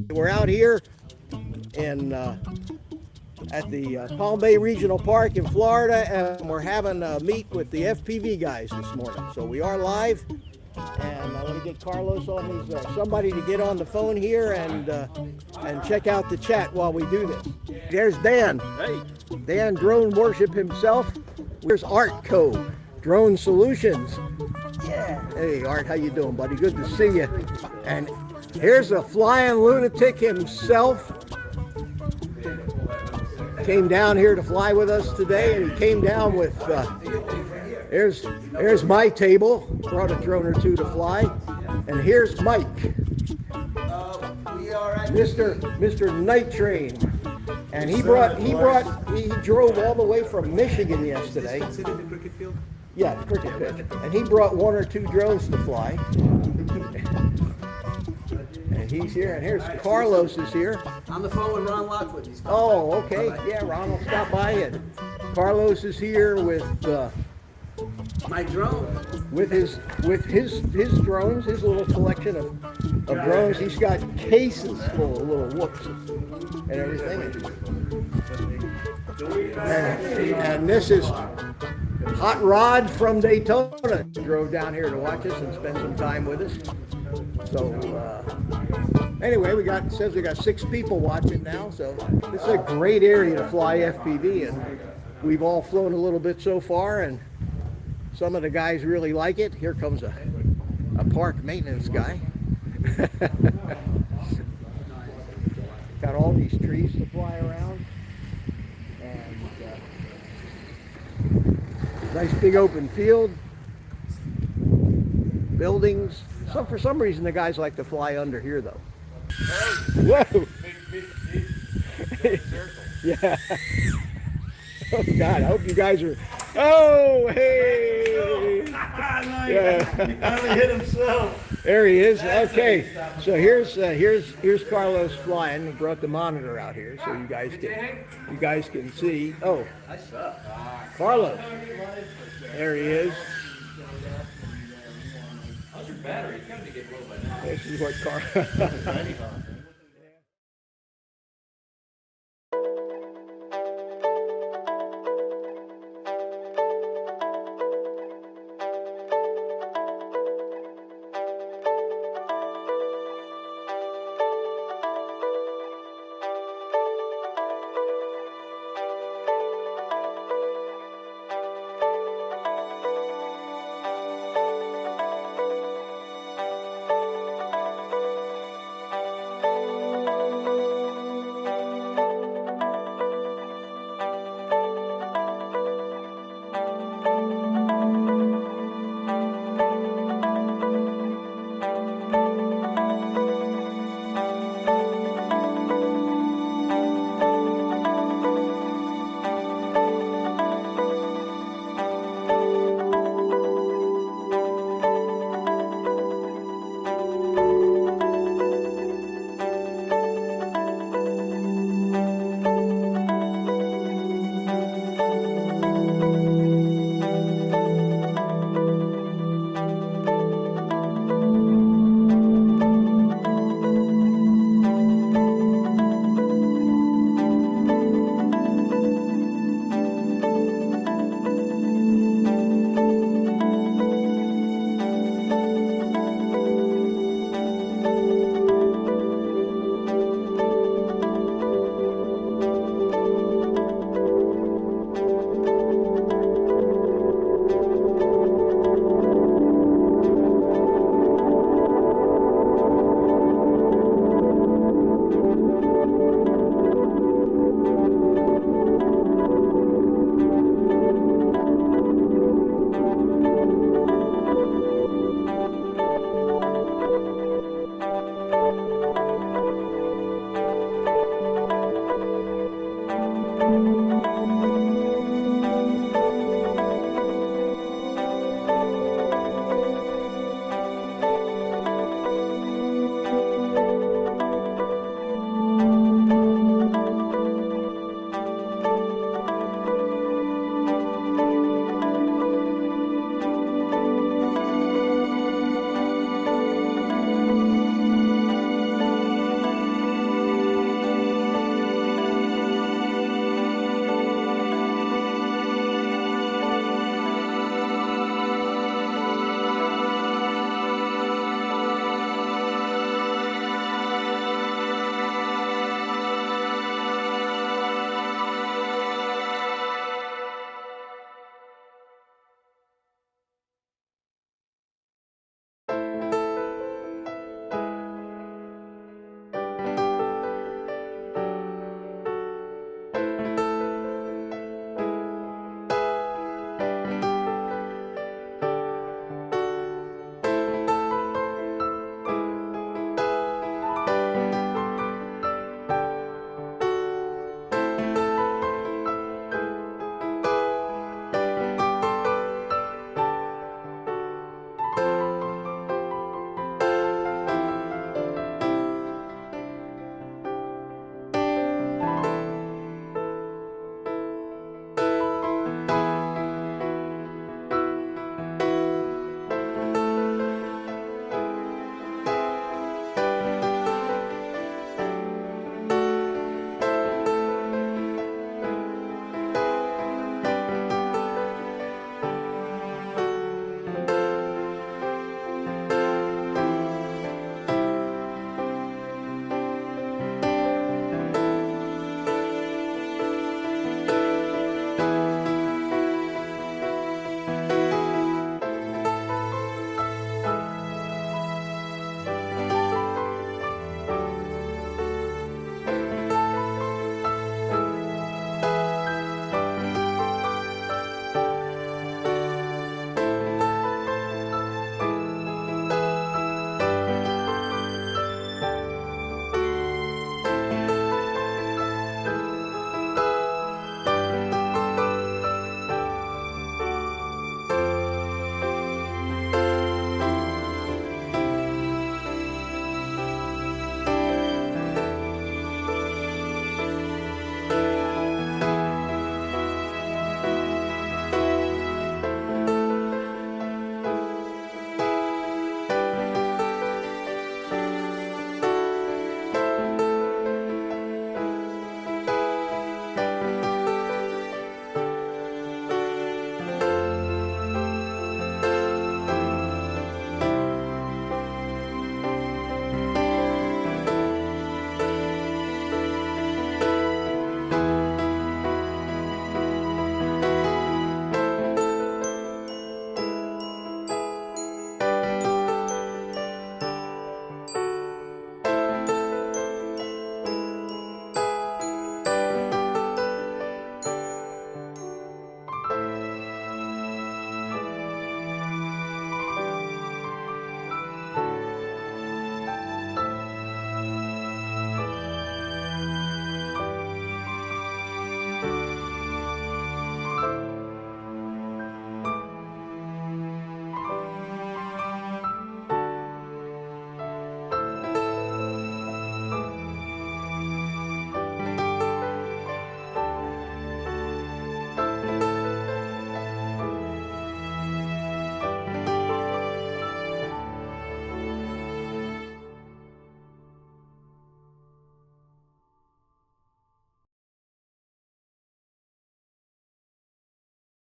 We're out here in at the Palm Bay Regional Park in Florida, and we're having a meet with the FPV guys this morning. So we are live, and I want to get Carlos on his somebody to get on the phone here and check out the chat while we do this. There's Dan. Hey. Dan Drone Worship himself. Here's Art Co. Drone Solutions. Yeah. Hey Art, how you doing, buddy? Good to see you. And here's the flying lunatic himself. Came down here to fly with us today, and he came down with there's my table. Brought a drone or two to fly, and here's Mike, Mr. Night Train, and he drove all the way from Michigan yesterday. The cricket field? Yeah, the cricket pitch, and he brought one or two drones to fly. And he's here, and here's Carlos is here. On the phone with Ron Lockwood. He's Oh, okay. Yeah, Ron will stop by, and Carlos is here with my drone. with his drones, his little collection of drones. He's got cases full of little whoops and everything. And this is Hot Rod from Daytona. Drove down here to watch us and spend some time with us. So anyway, it says we got 6 people watching now, so this is a great area to fly FPV, and we've all flown a little bit so far, and some of the guys really like it. Here comes a park maintenance guy. Got all these trees to fly around, and nice big open field, buildings. So for some reason the guys like to fly under here though. Whoa! Yeah. Oh God! I hope you guys are. Oh hey! Yeah. He finally hit himself. There he is. Okay. So here's Carlos flying. He brought the monitor out here so you guys can see. Oh, Carlos. There he is. How's your battery? It's got to get low by now. This is what